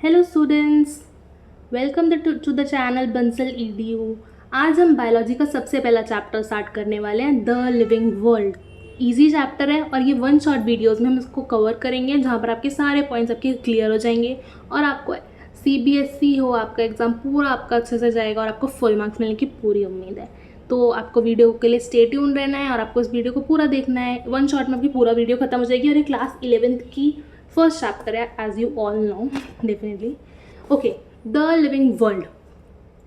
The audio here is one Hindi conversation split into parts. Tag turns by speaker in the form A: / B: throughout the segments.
A: Hello students, welcome to the channel Bansal EDU। आज हम बायोलॉजी का सबसे पहला चैप्टर स्टार्ट करने वाले हैं, the living world. Easy chapter है और ये वन शॉट वीडियोस में हम इसको कवर करेंगे, जहाँ पर आपके सारे पॉइंट्स आपके क्लियर हो जाएंगे और आपको CBSE हो आपका एग्ज़ाम पूरा आपका अच्छे से जाएगा और आपको फुल मार्क्स मिलने की पूरी उम्मीद है। तो आपको वीडियो के लिए स्टे ट्यून रहना है और आपको इस वीडियो को पूरा देखना है। वन शॉट में आपकी पूरा वीडियो खत्म हो जाएगी और ये क्लास 11th की फर्स्ट चैप्टर है, as you all know definitely. Okay, the living world.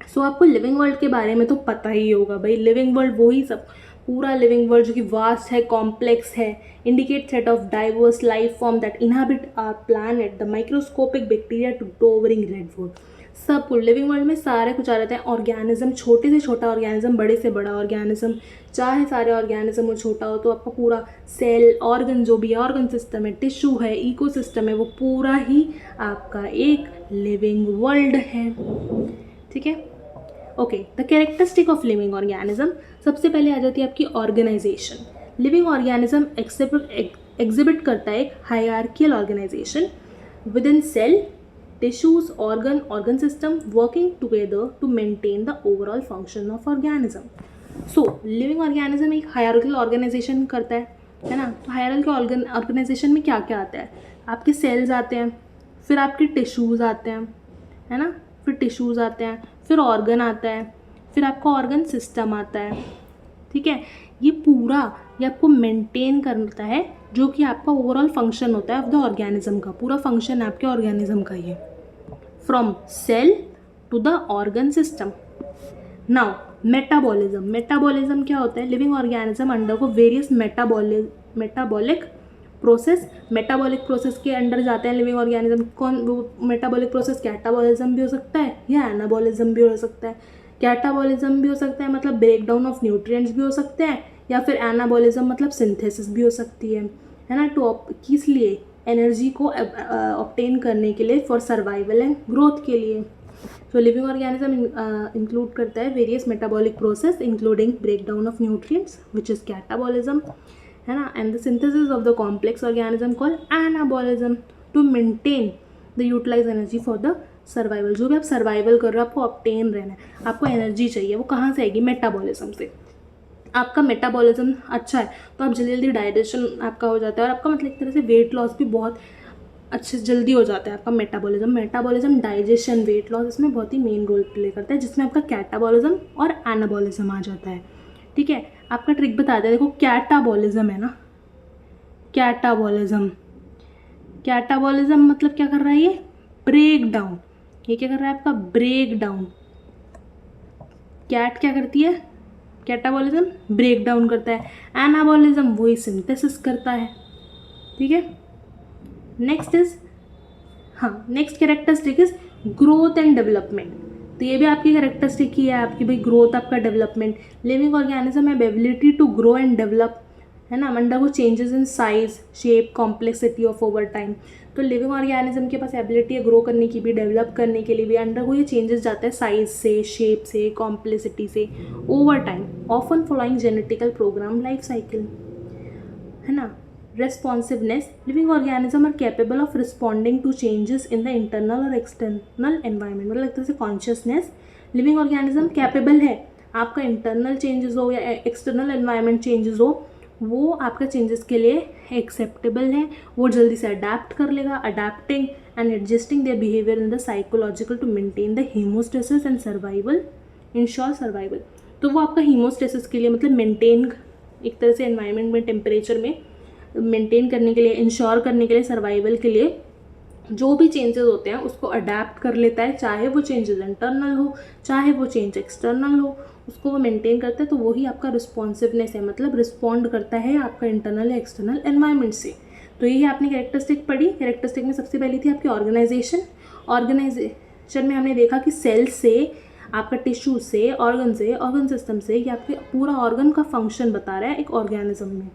A: So आपको लिविंग वर्ल्ड के बारे में तो पता ही होगा भाई। लिविंग वर्ल्ड वही सब, पूरा लिविंग वर्ल्ड जो कि वास्ट है, कॉम्प्लेक्स है, indicate set of diverse life form that inhabit our planet, the microscopic bacteria to towering redwood. सब कुछ लिविंग वर्ल्ड में सारे कुछ आ रहते हैं। ऑर्गेनिज्म, छोटे से छोटा ऑर्गेनिज्म, बड़े से बड़ा ऑर्गेनिज्म, चाहे सारे ऑर्गेनिज्म हो छोटा हो, तो आपका पूरा सेल, ऑर्गन जो भी है, ऑर्गन सिस्टम है, टिश्यू है, इकोसिस्टम है, वो पूरा ही आपका एक लिविंग वर्ल्ड है। ठीक है, okay. The characteristic of living organism, सबसे पहले आ जाती है आपकी ऑर्गेनाइजेशन। लिविंग ऑर्गेनिज्म एग्जिबिट करता है एक hierarchical organization within cell, tissues, organ system working together to maintain the overall function of organism. So living organism एक hierarchical organization करता है ना। तो hierarchical organization में क्या क्या आता है? आपके cells आते हैं, फिर आपके tissues आते हैं, है ना, फिर tissues आते हैं, फिर organ आता है, फिर आपका organ system आता है। ठीक है, ये पूरा ये आपको मेंटेन करता है, जो कि आपका ओवरऑल फंक्शन होता है ऑफ द ऑर्गेनिज्म का। पूरा फंक्शन है आपके ऑर्गेनिज्म का ये, from cell to the organ system. Now metabolism क्या होता है? लिविंग ऑर्गेनिज्म अंडर को वेरियस मेटाबॉलिक प्रोसेस के अंडर जाते हैं लिविंग ऑर्गेनिज्म। कौन वो मेटाबॉलिक प्रोसेस? कैटाबॉलिज्म भी हो सकता है या एनाबॉलिज्म भी हो सकता है। कैटाबॉलिज्म भी हो सकता है मतलब ब्रेक डाउन ऑफ न्यूट्रिएंट्स भी हो सकते हैं, या फिर एनाबॉलिज्म मतलब सिंथेसिस भी हो सकती है ना। तो किस लिए? एनर्जी को ऑब्टेन करने के लिए, फॉर सर्वाइवल एंड ग्रोथ के लिए। तो लिविंग ऑर्गेनिज्म इंक्लूड करता है various metabolic process including break down of nutrients which is catabolism, है ना, and the synthesis of the complex organism called anabolism to maintain the utilize energy for the survival. जो भी आप सर्वाइवल कर रहे हो, आपको ऑब्टेन रहना है, आपको एनर्जी चाहिए, वो कहाँ से आएगी? मेटाबॉलिज्म से। आपका मेटाबॉलिज्म अच्छा है तो आप जल्दी जल्दी डाइजेशन आपका हो जाता है, और आपका मतलब एक तरह से वेट लॉस भी बहुत अच्छे जल्दी हो जाता है आपका मेटाबॉलिज्म, डाइजेशन, वेट लॉस, इसमें बहुत ही मेन रोल प्ले करता है, जिसमें आपका कैटाबॉलिज्म और एनाबॉलिज्म आ जाता है। ठीक है, आपका ट्रिक बताते हैं, देखो कैटाबॉलिज्म है ना, कैटाबॉलिज्म मतलब क्या कर रहा है? ये ब्रेक डाउन। ये क्या कर रहा है? आपका ब्रेक डाउन। कैट क्या करती है? कैटाबॉलिज्म ब्रेक डाउन करता है, एनाबॉलिज्म वही सिंथेसिस करता है। ठीक है, next characteristic is growth and development. तो ये भी आपकी कैरेक्टरिस्टिक ही है आपकी भाई, ग्रोथ, आपका development. Living organism have ability to grow and develop, है ना, undergo changes in size, shape, complexity of over time. तो लिविंग ऑर्गेनिज्म के पास एबिलिटी है ग्रो करने की भी, डेवलप करने के लिए भी। अंडरगो ये चेंजेस जाता है साइज से, शेप से, कॉम्प्लेक्सिटी से, over time, often following genetical program life cycle, है ना। Responsiveness, living organism are capable of responding to changes in the internal और एक्सटर्नल एनवायरनमेंट। मतलब एक तरह से कॉन्शियसनेस, लिविंग ऑर्गेनिज्म कैपेबल है, आपका इंटरनल चेंजेस हो या एक्सटर्नल एनवायरनमेंट चेंजेस हो, वो आपका चेंजेस के लिए एक्सेप्टेबल है, वो जल्दी से अडेप्ट कर लेगा, adapting and adjusting their behaviour in the psychological to maintain the homeostasis and survival, ensure survival. तो वो आपका हीमोस्टेसिस के लिए, मतलब मेंटेन एक तरह से एनवायरनमेंट में, टेम्परेचर में मेंटेन करने के लिए, इंश्योर करने के लिए, सर्वाइवल के लिए जो भी चेंजेस होते हैं उसको अडेप्ट कर लेता है, चाहे वो चेंजेस इंटरनल हो, चाहे वो चेंज एक्सटर्नल हो, उसको वो मेंटेन करता है। तो वही आपका रिस्पॉन्सिवनेस है, मतलब रिस्पॉन्ड करता है आपका इंटरनल या एक्सटर्नल एनवायरनमेंट से। तो यही आपने कैरेक्टरिस्टिक पढ़ी। कैरेक्टरिस्टिक में सबसे पहली थी आपकी ऑर्गेनाइजेशन में हमने देखा कि सेल से, आपका टिश्यू से, ऑर्गन सिस्टम से, ये आपके पूरा ऑर्गन का फंक्शन बता रहा है एक ऑर्गेनिज्म में।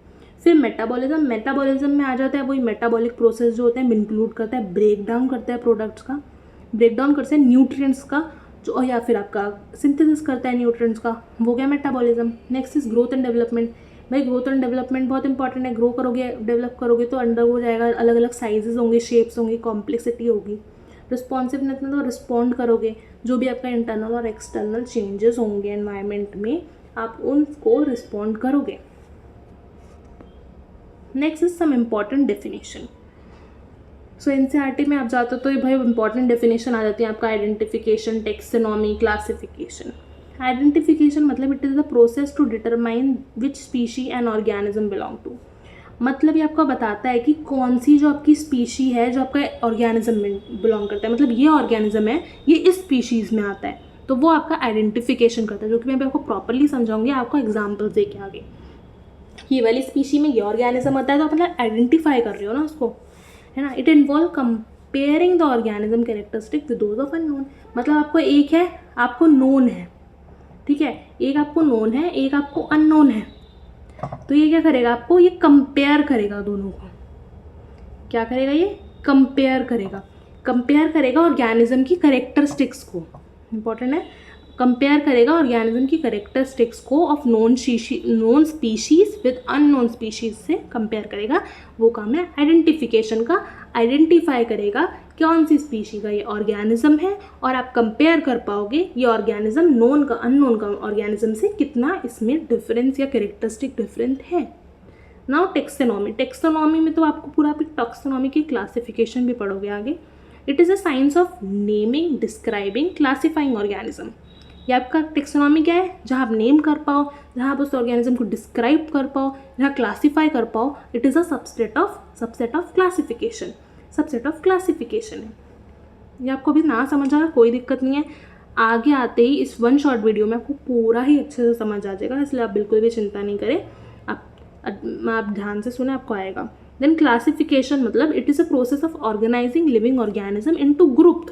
A: फिर मेटाबॉलिज्म में आ जाता है वही मेटाबॉलिक प्रोसेस जो होते हैं, इंक्लूड करता है ब्रेक डाउन करता है प्रोडक्ट्स का, ब्रेक डाउन करता है न्यूट्रिएंट्स का, जो या फिर आपका सिंथेसिस करता है न्यूट्रिएंट्स का, वो गया metabolism. Next is growth and development. भाई ग्रोथ एंड डेवलपमेंट बहुत इंपॉर्टेंट है। ग्रो करोगे, डेवलप करोगे तो अंडर हो जाएगा, अलग अलग साइजेस होंगे, शेप्स होंगी, कॉम्प्लेक्सिटी होगी। रिस्पॉन्सिवनेस मतलब रिस्पॉन्ड करोगे, जो भी आपका इंटरनल और एक्सटर्नल चेंजेस होंगे एनवायरनमेंट में, आप उनको रिस्पॉन्ड करोगे। Next is some important definition. So NCERT में आप जाते हो तो ये भाई इंपॉर्टेंट डेफिनेशन आ जाती है आपका आइडेंटिफिकेशन, टेक्सोनॉमी, क्लासिफिकेशन। आइडेंटिफिकेशन मतलब it is the process to determine which species and organism belong to. मतलब ये आपको बताता है कि कौन सी जो आपकी स्पीशी है जो आपका ऑर्गेनिज्म में बिलोंग करता है, मतलब ये ऑर्गेनिज्म है ये इस स्पीशीज़ में आता है, तो वो आपका आइडेंटिफिकेशन करता है, जो कि मैं आपको प्रॉपरली समझाऊंगी आपको एग्जाम्पल्स दे के आगे। ये वाली स्पीशी में ये ऑर्गेनिज्म होता है तो आप मतलब आइडेंटिफाई कर रहे हो ना उसको, है ना। It involve comparing the organism characteristic with those of unknown. मतलब आपको एक है आपको नोन है, ठीक है, एक आपको नोन है एक आपको अननोन है, तो ये क्या करेगा आपको, ये कंपेयर करेगा दोनों को। क्या करेगा, ये कंपेयर करेगा ऑर्गेनिज्म की कैरेक्टरिस्टिक्स को, इंपॉर्टेंट है, कंपेयर करेगा ऑर्गेनिज्म की कैरेक्टरिस्टिक्स को of known species with unknown species से कंपेयर करेगा। वो काम है आइडेंटिफिकेशन का। आइडेंटिफाई करेगा कौन सी स्पीशी का ये ऑर्गेनिज्म है, और आप कंपेयर कर पाओगे ये ऑर्गेनिज्म नोन का अननोन का ऑर्गेनिज्म से कितना इसमें डिफरेंस या कैरेक्टरिस्टिक डिफरेंट है। नाउ टेक्सोनॉमी में तो आपको पूरा टैक्सोनॉमी की क्लासिफिकेशन भी पढ़ोगे आगे। It is a science of naming, describing, classifying organism. ये आपका टेक्सोनॉमी क्या है, जहाँ आप नेम कर पाओ, जहाँ आप उस ऑर्गेनिज्म को डिस्क्राइब कर पाओ, जहाँ क्लासीफाई कर पाओ। It is a subset of classification है। ये आपको अभी ना समझ आया कोई दिक्कत नहीं है, आगे आते ही इस वन शॉर्ट वीडियो में आपको पूरा ही अच्छे से समझ आ जाएगा, इसलिए आप बिल्कुल भी चिंता नहीं करें। आप ध्यान से सुने, आपको आएगा। देन क्लासिफिकेशन मतलब it is a process of organizing living organism into group.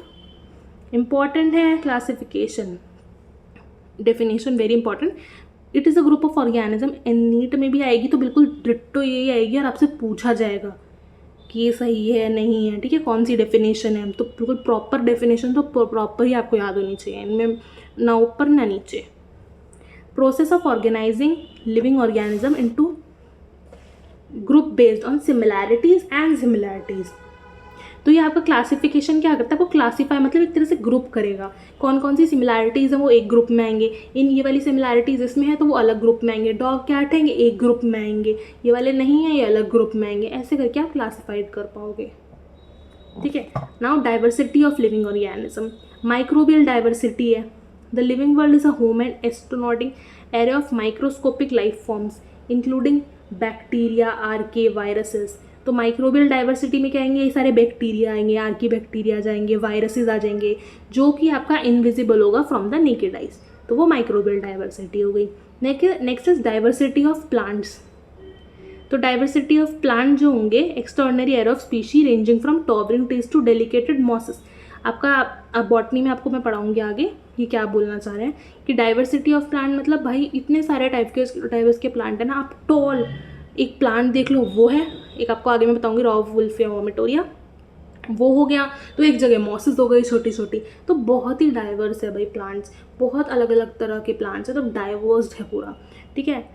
A: Important है classification, definition very important. It is a group of organism, NEET में भी आएगी तो बिल्कुल डिट्टो यही आएगी और आपसे पूछा जाएगा कि ये सही है नहीं है, ठीक है, कौन सी डेफिनेशन है, तो बिल्कुल प्रॉपर डेफिनेशन तो प्रॉपर ही आपको याद होनी चाहिए, इनमें ना ऊपर ना नीचे। Process of organizing living organism into group based on similarities and similarities. तो ये आपका क्लासिफिकेशन क्या करता है, वो क्लासीफाई मतलब एक तरह से ग्रुप करेगा, कौन कौन सी सिमिलैरिटीज़ हैं वो एक ग्रुप में आएंगे, इन ये वाली सिमिलैरिटीज़ इसमें है तो वो अलग ग्रुप में आएंगे, डॉग कैट हैं ये एक ग्रुप में आएंगे, ये वाले नहीं है ये अलग ग्रुप में आएंगे, ऐसे करके आप क्लासीफाइड कर पाओगे, ठीक है। Now diversity of living organism, microbial diversity है। The living world is a home and astronautic area of microscopic life forms including bacteria, archaea, viruses. तो माइक्रोबियल डाइवर्सिटी में क्या आएंगे, ये सारे बैक्टीरिया आएंगे, आर्की बैक्टीरिया आ जाएंगे, वायरसेस आ जाएंगे, जो कि आपका इनविजिबल होगा फ्रॉम द नेकेड आइज, तो वो माइक्रोबियल डाइवर्सिटी हो गई। Next is diversity of plants. तो डाइवर्सिटी ऑफ प्लांट जो होंगे extraordinary air of species ranging from towering trees to delicated mosses. आपका बॉटनी में आपको मैं पढ़ाऊंगी आगे ये क्या बोलना चाह रहे हैं कि डाइवर्सिटी ऑफ प्लांट मतलब भाई इतने सारे टाइप्स के प्लांट है ना, आप टॉल एक प्लांट देख लो वो है, एक आपको आगे मैं बताऊंगी रॉ वुल्फ या वोमेटोरिया, वो हो गया, तो एक जगह मॉसेस हो गई छोटी छोटी, तो बहुत ही डाइवर्स है भाई प्लांट्स, बहुत अलग अलग तरह के प्लांट्स है, तो डाइवर्स्ड है पूरा, ठीक है।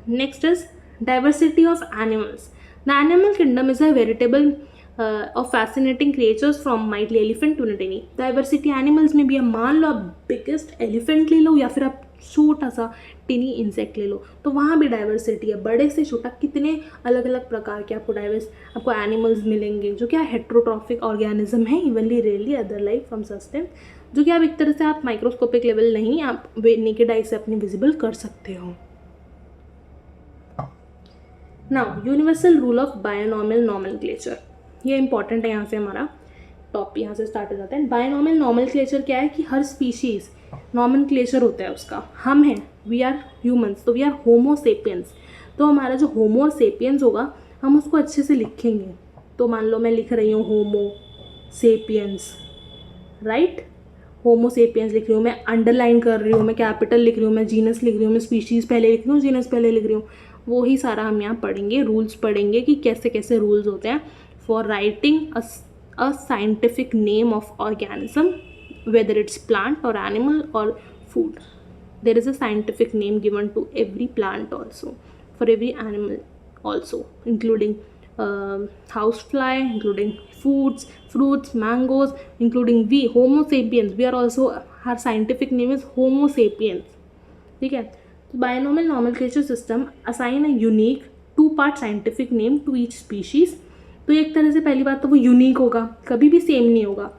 A: Next is diversity of animals. The animal kingdom is a veritable of fascinating creatures from mighty elephant to tiny. Diversity animals में भी है, मान लो आप बिगेस्ट एलिफेंट ले लो या फिर आप छोटा सा टिनी इंसेक्ट ले लो, तो वहाँ भी डाइवर्सिटी है, बड़े से छोटा कितने अलग अलग प्रकार के आपको एनिमल्स मिलेंगे जो क्या हेट्रोट्रॉफिक ऑर्गेनिज्म है, evenly rarely other life from sustain, जो कि आप एक तरह से आप माइक्रोस्कोपिक लेवल नहीं आप नेकेड आई से अपने विजिबल कर सकते हो। Now universal rule of binomial nomenclature, ये इंपॉर्टेंट है, यहाँ से हमारा टॉपिक यहाँ से स्टार्ट हो जाता है। बायोनॉमियल नॉमेनक्लेचर क्या है कि हर स्पीशीज़ नॉमेनक्लेचर होता है उसका, हम हैं वी आर ह्यूमंस तो वी आर होमो सेपियंस, तो हमारा जो होमो सेपियंस होगा हम उसको अच्छे से लिखेंगे। तो मान लो मैं लिख रही हूँ होमो सेपियंस, राइट, होमो सेपियंस लिख रही हूँ, मैं अंडरलाइन कर रही हूँ, मैं कैपिटल लिख रही हूँ, मैं जीनस लिख रही हूँ, मैं स्पीशीज़ पहले लिख रही हूँ, जीनस पहले लिख रही हूँ, वो ही सारा हम यहाँ पढ़ेंगे, रूल्स पढ़ेंगे कि कैसे कैसे रूल्स होते हैं for writing a scientific name of organism, whether it's plant or animal or food. There is a scientific name given to every plant also, for every animal also, including house fly, including fruits, mangoes, including we, Homo sapiens. We are also, our scientific name is Homo sapiens. ठीक है. तो binomial nomenclature system assign a unique 2-part scientific name to each species. तो एक तरह से पहली बात तो वो यूनिक होगा, कभी भी सेम नहीं होगा,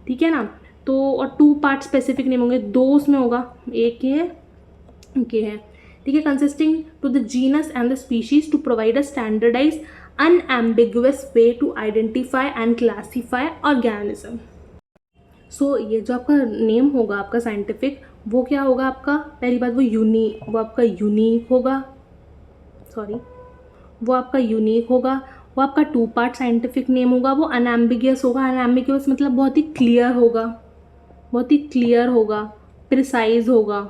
A: ठीक है ना. तो और 2-part स्पेसिफिक नेम होंगे, 2 उसमें होगा, एक ये है, ठीक है. Consisting to the genus and the species to provide a standardize unambiguous way to identify and classify organism. So ये जो आपका नेम होगा आपका साइंटिफिक, वो क्या होगा आपका, पहली बात वो आपका यूनिक होगा, वो आपका यूनिक होगा. वो आपका 2-part साइंटिफिक नेम होगा, वो अनएम्बिगियस होगा. अनएम्बिगियस मतलब बहुत ही क्लियर होगा, प्रिसाइज होगा,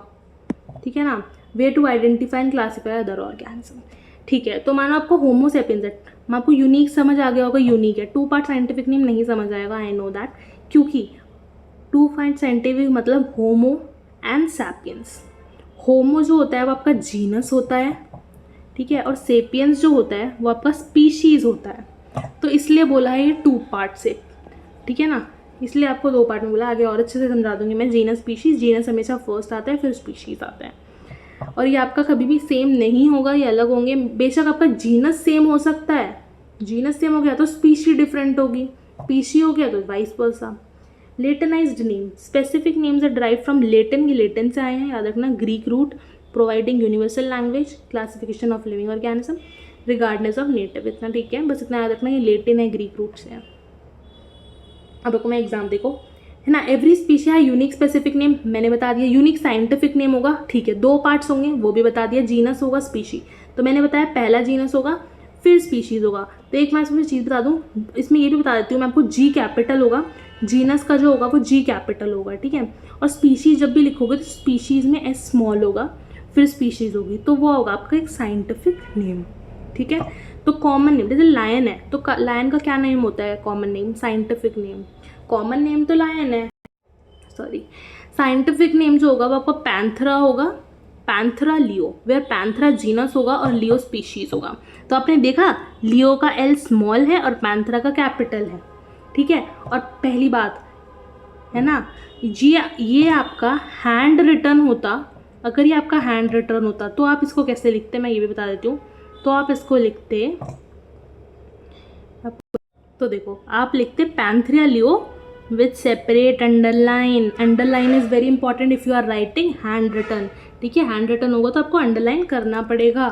A: ठीक है ना. Way to identify and classify other organism, ठीक है. तो मानो आपको होमो सेपियंस है, आपको यूनिक समझ आ गया होगा, यूनिक है. 2-part साइंटिफिक नेम नहीं समझ आएगा, आई नो दैट, क्योंकि 2-part साइंटिफिक मतलब होमो एंड सैपियंस. होमो जो होता है वो आपका जीनस होता है, ठीक है, और सेपियंस जो होता है वो आपका स्पीशीज़ होता है. तो इसलिए बोला है ये 2-part से, ठीक है ना. इसलिए आपको 2 पार्ट में बोला, आगे और अच्छे से समझा दूंगी मैं. जीनस स्पीशीज़, जीनस हमेशा फर्स्ट आता है, फिर स्पीशीज़ आता है. और ये आपका कभी भी सेम नहीं होगा, ये अलग होंगे. बेशक आपका जीनस सेम हो सकता है, जीनस सेम हो गया तो स्पीशी डिफरेंट होगी, स्पीशी हो गया तो vice versa. Latinized name, specific names are drive from Latin, ये लेटिन से आए हैं, याद रखना. Greek root, providing universal language, classification of living organism regardless of native. इतना ठीक है, बस इतना याद रखना, ये लेटिन है, ग्रीक रूट से है. अब आपको मैं एग्जाम देखो, है ना. एवरी स्पीशी है यूनिक स्पेसिफिक नेम, मैंने बता दिया. यूनिक साइंटिफिक नेम होगा, ठीक है. 2 पार्ट्स होंगे, वो भी बता दिया. जीनस होगा, स्पीशी, तो मैंने बताया पहला जीनस होगा, फिर स्पीशीज़ होगा. तो एक मैं इसमें चीज़ बता दूं, इसमें ये भी बता देती हूँ मैं आपको, जी कैपिटल होगा. जीनस का जो होगा वो जी कैपिटल होगा, ठीक है. और स्पीशीज़ जब भी लिखोगे तो स्पीशीज़ में एस स्मॉल होगा, फिर स्पीशीज़ होगी, तो वो होगा आपका एक साइंटिफिक नेम, ठीक है. तो कॉमन नेम, जैसे लायन है तो लायन का क्या नेम होता है, common name, scientific name. Common name तो लायन है, साइंटिफिक नेम जो होगा वो आपका पैंथरा होगा, Panthera leo, where Panthera genus होगा और लियो स्पीशीज होगा. तो आपने देखा लियो का एल स्मॉल है और पैंथरा का कैपिटल है, ठीक है. और पहली बात है ना, ये आपका हैंड रिटन होता, अगर ये आपका हैंड रिटन होता तो आप इसको कैसे लिखते, मैं ये भी बता देती हूँ. तो आप इसको लिखते, तो देखो आप लिखते Panthera leo with separate underline. Underline is very important if you are writing hand written, ठीक है. हैंड रिटन होगा तो आपको अंडरलाइन करना पड़ेगा.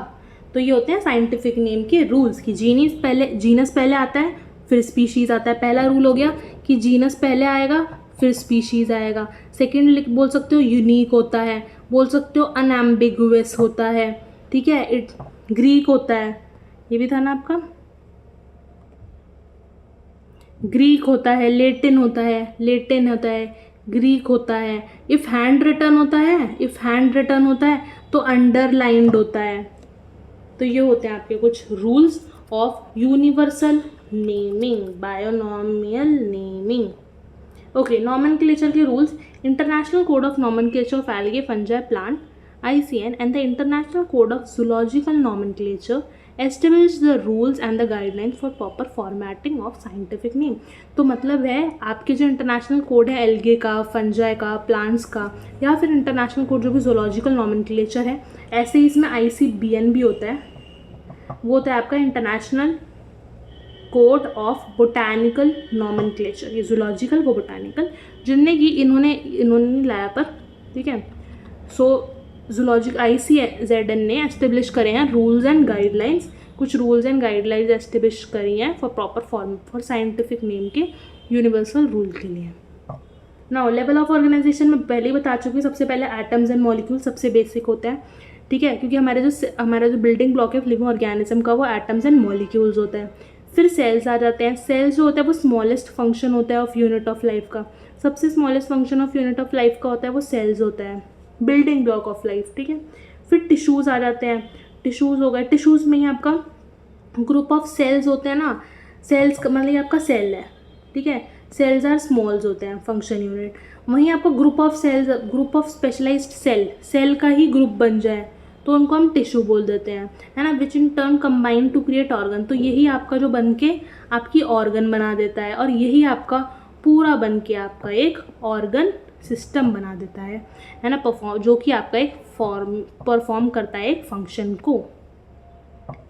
A: तो ये होते हैं साइंटिफिक नेम के रूल्स कि जीनस पहले आता है, फिर स्पीशीज़ आता है. पहला रूल हो गया कि जीनस पहले आएगा, फिर स्पीशीज़ आएगा. सेकेंड बोल सकते हो यूनिक होता है, बोल सकते हो अनएम्बिगुअस होता है, ठीक है. इट ग्रीक होता है, ये भी था ना आपका, ग्रीक होता है, लेटिन होता है, ग्रीक होता है. इफ़ हैंड रिटन होता है तो अंडरलाइंड होता है. तो ये होते हैं आपके कुछ rules of universal naming, binomial naming. Okay, nomenclature के rules. International code of nomenclature of algae, fungi, plant, ICN, and the International Code of Zoological Nomenclature establish the rules and the guidelines for proper formatting of scientific name. तो मतलब है आपके जो इंटरनेशनल कोड है एल्गे का, फंजाई का, प्लांट्स का, या फिर इंटरनेशनल कोड जो भी जोलॉजिकल नॉमेनक्लेचर है, ऐसे ही इसमें ICBN भी होता है. वो होता है आपका international code of botanical nomenclature. ये जोलॉजिकल वो बोटानिकल, जिनने की इन्होंने लाया पर, ठीक है. सो ICZN ने एस्टेब्लिश करे हैं रूल्स एंड गाइडलाइंस, कुछ रूल्स एंड गाइडलाइंस एस्टेब्लिश करी हैं for proper for scientific name के यूनिवर्सल रूल के लिए. नाउ लेवल ऑफ ऑर्गेनाइजेशन में पहले ही बता चुकी हूँ. सबसे पहले एटम्स एंड मॉलिक्यूल सबसे बेसिक होता है, ठीक है, क्योंकि हमारा जो बिल्डिंग ब्लॉक है लिविंग ऑर्गेनिज्म का वो एटम्स एंड मॉलिक्यूल्स होता है. फिर सेल्स आ जाते हैं. सेल्स जो होता है वो स्मॉलेस्ट फंक्शन होता है ऑफ यूनिट ऑफ लाइफ का. सबसे smallest function of unit of life का होता है वो सेल्स होता है, बिल्डिंग ब्लॉक ऑफ लाइफ, ठीक है. फिर टिश्यूज़ आ जाते हैं. टिश्यूज़ हो गए, टिश्यूज़ में ही आपका ग्रुप ऑफ सेल्स होते हैं ना. सेल्स का मतलब ये आपका सेल है, ठीक है. सेल्स आर स्मॉल्स होते हैं फंक्शन यूनिट. वहीं आपका group of cells, group of specialized cell का ही ग्रुप बन जाए तो उनको हम टिश्यू बोल देते हैं, है ना। Which in turn combine to create organ, तो यही आपका जो बन के आपकी ऑर्गन बना देता है, और यही आपका पूरा बन के आपका एक ऑर्गन सिस्टम बना देता है ना, जो कि आपका एक परफॉर्म करता है एक फंक्शन को।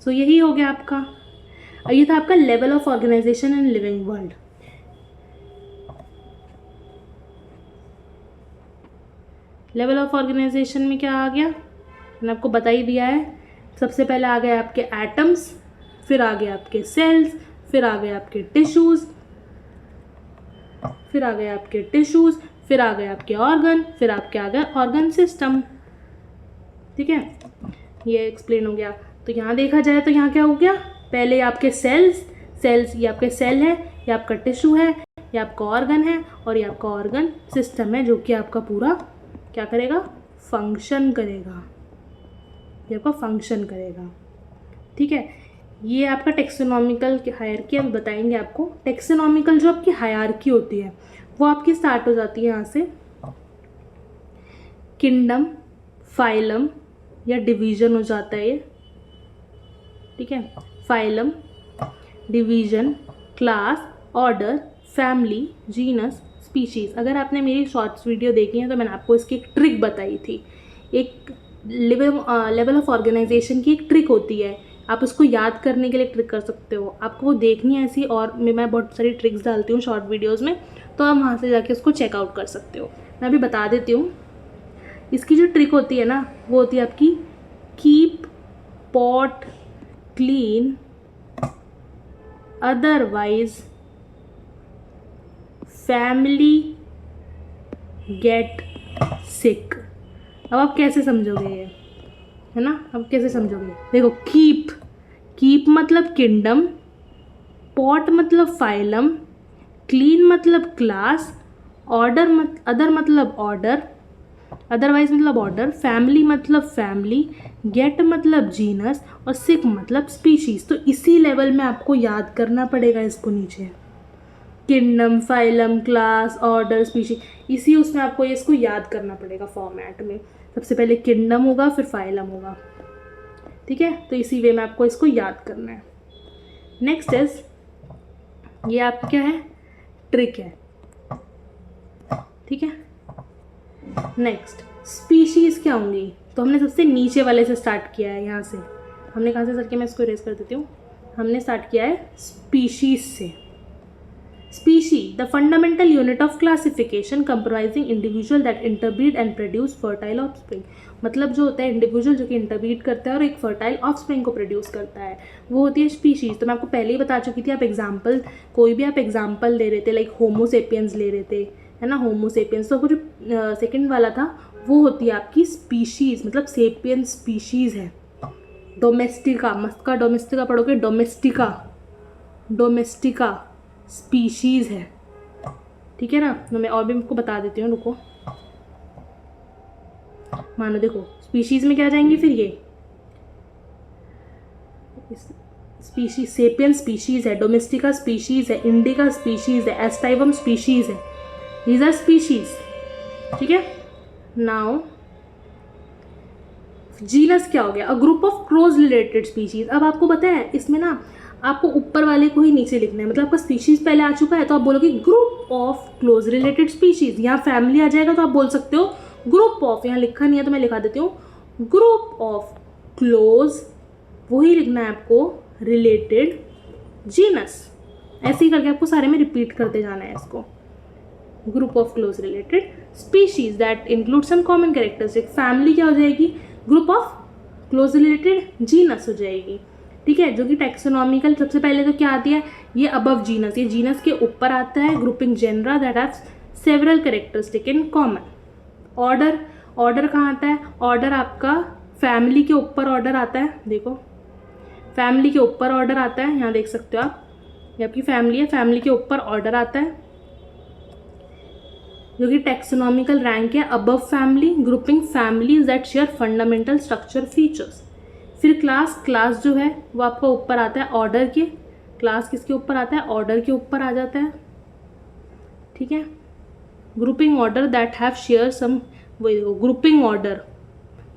A: सो यही हो गया आपका, ये था आपका level of organization in living world. Level of organization में क्या आ गया, मैंने आपको बता ही दिया है। सबसे पहले आ गए आपके एटम्स, फिर आ गए आपके सेल्स, फिर आ गए आपके टिश्यूज़, फिर आ गए आपके टिश्यूज़, फिर आ गए आपके ऑर्गन, फिर आपके आ गए ऑर्गन सिस्टम। ठीक है, ये एक्सप्लेन हो गया। तो यहाँ देखा जाए तो यहाँ क्या हो गया, पहले आपके सेल्स, ये आपके सेल है, ये आपका टिश्यू है, ये आपका ऑर्गन है, और ये आपका ऑर्गन सिस्टम है, जो कि आपका पूरा क्या करेगा, फंक्शन करेगा, ये आपका फंक्शन करेगा। ठीक है, ये आपका टेक्सोनॉमिकल हायरार्की अभी बताएंगे आपको। टेक्सोनॉमिकल जो आपकी हायरार्की होती है वो आपकी स्टार्ट हो जाती है यहाँ से, किंगडम, फाइलम या डिवीजन हो जाता है ये। ठीक है, phylum, division, class, order, family, genus, species. अगर आपने मेरी शॉर्ट्स वीडियो देखी है तो मैंने आपको इसकी एक ट्रिक बताई थी। एक लेवल ऑफ ऑर्गेनाइजेशन की एक ट्रिक होती है, आप उसको याद करने के लिए ट्रिक कर सकते हो। आपको वो देखनी है ऐसी, और मैं बहुत सारी ट्रिक्स डालती हूँ शॉर्ट वीडियोज़ में, तो आप वहाँ से जाके उसको चेकआउट कर सकते हो। मैं अभी बता देती हूँ। इसकी जो ट्रिक होती है ना, वो होती है आपकी keep pot clean, otherwise family get sick. अब आप कैसे समझोगे ये, है ना, अब कैसे समझोगे, देखो, कीप मतलब किंगडम, पॉट मतलब फाइलम, क्लीन मतलब क्लास, अदर मतलब ऑर्डर, अदरवाइज मतलब ऑर्डर, फैमिली मतलब फैमिली, गेट मतलब जीनस, और सिक मतलब स्पीशीज। तो इसी लेवल में आपको याद करना पड़ेगा इसको, नीचे kingdom, phylum, class, order, species, इसी उसमें आपको इसको याद करना पड़ेगा फॉर्मेट में। सबसे पहले किंगडम होगा, फिर फाइलम होगा। ठीक है, तो इसी वे में आपको इसको याद करना है। नेक्स्ट इज, ये आपका क्या है, ट्रिक है। ठीक है, नेक्स्ट स्पीशीज़ क्या होंगी, तो हमने सबसे नीचे वाले से स्टार्ट किया है। यहाँ से हमने कहाँ से स्टार्ट किया, मैं इसको इरेज कर देती हूँ। हमने स्टार्ट किया है स्पीशीज़ से। Species, the fundamental unit of classification comprising individual that interbreed and produce fertile offspring. मतलब जो होता है इंडिविजुअल जो कि इंटरब्रीड करता है और एक फर्टाइल ऑफस्प्रिंग को प्रोड्यूस करता है, वो होती है स्पीशीज़। तो मैं आपको पहले ही बता चुकी थी, आप एग्जाम्पल, कोई भी आप एग्जाम्पल ले रहे थे, लाइक होमोसेपियंस ले रहे थे, है ना, होमोसेपियंस, तो वो जो सेकेंड वाला था वो होती है आपकी स्पीशीज़, मतलब सेपियंस स्पीशीज़ है। डोमेस्टिका, मस्का डोमेस्टिका पढ़ोगे, डोमेस्टिका स्पीशीज़ है। ठीक है ना, तो मैं और भी आपको बता देती हूँ, रुको। मानो देखो, स्पीशीज़ में क्या जाएंगी फिर, ये स्पीशीज, सेपियन स्पीशीज़ है, डोमेस्टिका स्पीशीज़ है, इंडिका स्पीशीज़ है, एस्टाइवम स्पीशीज़ है, दीज आर स्पीशीज़। ठीक है, नाउ जीनस क्या हो गया, अ group of close related species. अब आपको पता है इसमें ना, आपको ऊपर वाले को ही नीचे लिखना है, मतलब आपका स्पीशीज़ पहले आ चुका है तो आप बोलोगे group of close related species. यहाँ फैमिली आ जाएगा तो आप बोल सकते हो ग्रुप ऑफ, यहाँ लिखा नहीं है तो मैं लिखा देती हूँ, ग्रुप ऑफ क्लोज, वही लिखना है आपको, रिलेटेड जीनस। ऐसे ही करके आपको सारे में रिपीट करते जाना है इसको। Group of close related species that include some common characteristic. Family क्या हो जाएगी, group of close related genus हो जाएगी। ठीक है, जो कि टैक्सोनॉमिकल, सबसे पहले तो क्या आती है, ये अबव जीनस, ये जीनस के ऊपर आता है, grouping genera that have several characteristic in common. Order कहाँ आता है, ऑर्डर आपका फैमिली के ऊपर ऑर्डर आता है, देखो फैमिली के ऊपर ऑर्डर आता है, यहाँ देख सकते हो आप, ये आपकी फैमिली है, फैमिली के ऊपर ऑर्डर आता है, जो कि टैक्सोनॉमिकल रैंक है above family, grouping families that share fundamental structure features. फिर क्लास जो है वो आपका ऊपर आता है ऑर्डर के, क्लास किसके ऊपर आता है, ऑर्डर के ऊपर आ जाता है। ठीक है, grouping order that have share some, वही देखो, grouping order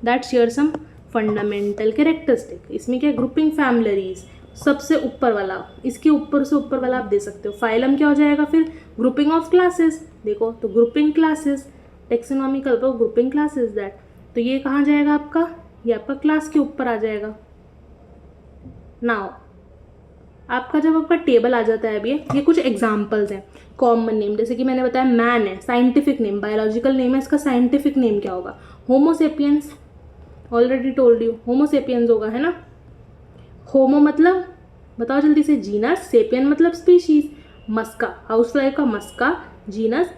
A: that share some fundamental characteristic, इसमें क्या है, ग्रुपिंग फैमिलीज, सबसे ऊपर वाला, इसके ऊपर से ऊपर वाला आप दे सकते हो। फाइलम क्या हो जाएगा फिर, ग्रुपिंग ऑफ क्लासेस, देखो तो ग्रुपिंग क्लासेस, टेक्सोनॉमिकल तो ग्रुपिंग क्लासेस दैट, तो ये कहाँ जाएगा आपका, ये आपका क्लास के ऊपर आ जाएगा। नाउ आपका जब आपका टेबल आ जाता है, अभी ये कुछ एग्जाम्पल्स हैं। कॉमन नेम, जैसे कि मैंने बताया मैन है, साइंटिफिक नेम, बायोलॉजिकल नेम है, इसका साइंटिफिक नेम क्या होगा, Homo sapiens, already told you, Homo sapiens होगा, है ना। होमो मतलब बताओ जल्दी से, जीनस, सेपियन मतलब स्पीशीज, मस्का, हाउस फ्लाई का मस्का, जीनस,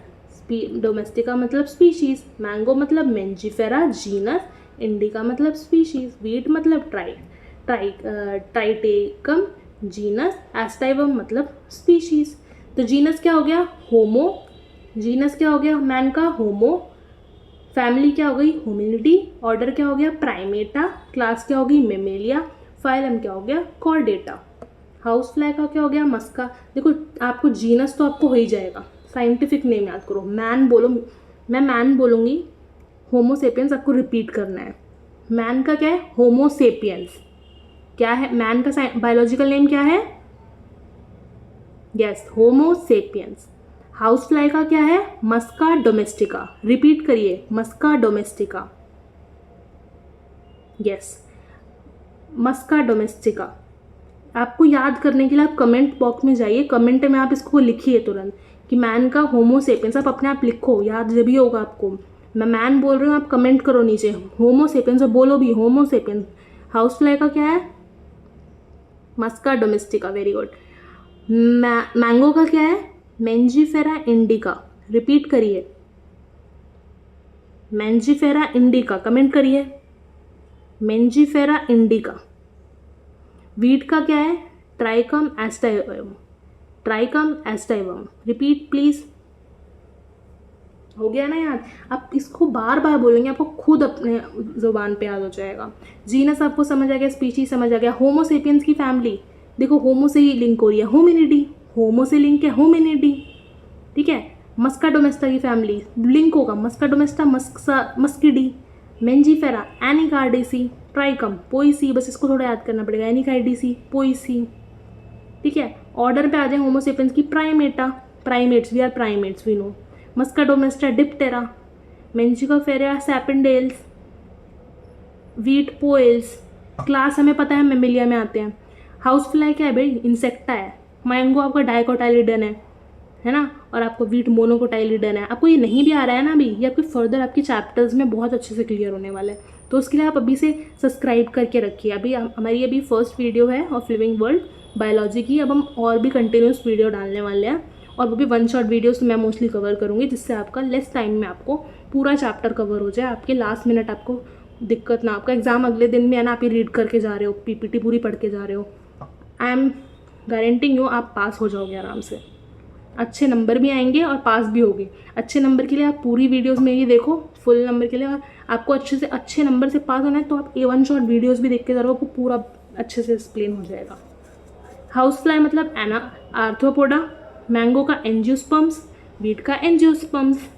A: डोमेस्टिका मतलब स्पीशीज, मैंगो मतलब मेंजीफेरा जीनस, इंडिका मतलब स्पीशीज, वीट मतलब ट्राइटेकम जीनस, एस्टाइवम मतलब स्पीशीज। तो जीनस क्या हो गया, होमो, जीनस क्या हो गया मैन का, होमो, फैमिली क्या हो गई, होमिनिडी, ऑर्डर क्या हो गया, प्राइमेटा, क्लास क्या हो गई, मेमेलिया, फाइलम क्या हो गया, कॉर्डेटा, हाउस फ्लाई का क्या हो गया, मस्का। देखो आपको जीनस तो आपको हो ही जाएगा, साइंटिफिक नेम याद करो, मैन बोलो, मैं मैन बोलूँगी, होमोसेपियंस आपको रिपीट करना है। मैन का क्या है, होमोसेपियंस, क्या है मैन का बायोलॉजिकल नेम क्या है, यस होमोसेपियंस। हाउस फ्लाई का क्या है, मस्का डोमेस्टिका, रिपीट करिए, मस्का डोमेस्टिका, यस मस्का डोमेस्टिका। आपको याद करने के लिए आप कमेंट बॉक्स में जाइए, कमेंट में आप इसको लिखिए तुरंत कि मैन का होमोसेपियंस, आप अपने आप लिखो, याद जब भी होगा आपको। मैं मैन बोल रही हूँ, आप कमेंट करो नीचे होमोसेपियंस और बोलो भी होमोसेपियंस। हाउस फ्लाई का क्या है, मस्का डोमेस्टिका, वेरी गुड। मैंगो का क्या है, मेंजीफेरा इंडिका, रिपीट करिए, मेंजीफेरा इंडिका, कमेंट करिए, मेंजीफेरा इंडिका। वीट का क्या है, ट्राइकम एस्टाइवम, ट्राइकम एस्टाइवम, रिपीट प्लीज। हो गया ना याद, आप इसको बार बार बोलेंगे, आपको खुद अपने जुबान पे याद हो जाएगा। जीनस आपको समझ आ गया, स्पीशीज समझ आ गया, होमोसेपियंस की फैमिली, देखो होमो से ही लिंक हो रही है, होमिनिडी, होमो से लिंक है होमिनिडी, ठीक है। मस्का डोमेस्टा की फैमिली लिंक होगा, मस्का डोमेस्टा मस्किडी, मेंजीफेरा एनिकार्डेसी, ट्राइकम पोइसी, बस इसको थोड़ा याद करना पड़ेगा, एनिकार्डेसी पोइसी, ठीक है। ऑर्डर पे आ जाए होमोसेपियंस की, primata, primates, we are primates we know, musca domestica diptera, mangifera sapindales, wheat poales, class हमें पता है मेमिलिया में आते हैं। हाउस फ्लाई क्या है भाई, इंसेक्टा है। मैंगो आपका डाइकोटाइलिडन है ना, और आपको वीट मोनोकोटाइलिडन है। आपको ये नहीं भी आ रहा है ना अभी, ये आपके फर्दर आपके चैप्टर्स में बहुत अच्छे से क्लियर होने वाला है, तो उसके लिए आप अभी से सब्सक्राइब करके रखिए। अभी हमारी अभी फर्स्ट वीडियो है ऑफ लिविंग वर्ल्ड बायोलॉजी की, अब हम और भी कंटिन्यूस वीडियो डालने वाले हैं, और वो भी वन शॉट वीडियोस मैं मोस्टली कवर करूँगी, जिससे आपका लेस टाइम में आपको पूरा चैप्टर कवर हो जाए, आपके लास्ट मिनट आपको दिक्कत ना, आपका एग्जाम अगले दिन में है ना, आप ये रीड करके जा रहे हो, पीपीटी पूरी पढ़ के जा रहे हो, आई एम गारंटिंग यू आप पास हो जाओगे आराम से, अच्छे नंबर भी आएंगे और पास भी होगे। अच्छे नंबर के लिए आप पूरी वीडियोस में ये देखो, फुल नंबर के लिए, और आपको अच्छे से अच्छे नंबर से पास होना है तो आप A1 शॉट वीडियोस भी देख के जा रहे हो, आपको पूरा अच्छे से एक्सप्लेन हो जाएगा। हाउस फ्लाई मतलब आर्थ्रोपोडा, मैंगो का एंजियोस्पर्म्स, वीट का एंजियोस्पर्म्स।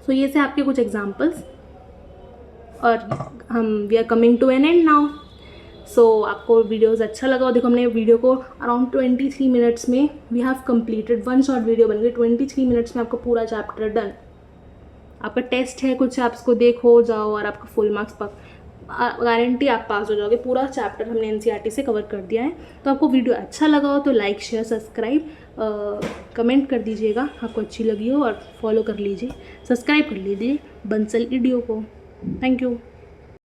A: सो ये से आपके कुछ एग्जाम्पल्स, और हम we are coming to an end now. So आपको वीडियोस अच्छा लगा, देखो हमने वीडियो को अराउंड 23 मिनट्स में we have completed, one shot video बन गई, 23 मिनट्स में आपका पूरा चैप्टर डन। आपका टेस्ट है कुछ, आप इसको देखो जाओ और आपका फुल मार्क्स गारंटी आप पास हो जाओगे। पूरा चैप्टर हमने NCERT से कवर कर दिया है। तो आपको वीडियो अच्छा लगा हो तो लाइक शेयर सब्सक्राइब कमेंट कर दीजिएगा, आपको अच्छी लगी हो, और फॉलो कर लीजिए, सब्सक्राइब कर लीजिए बंसल ईडियो को। Thank you.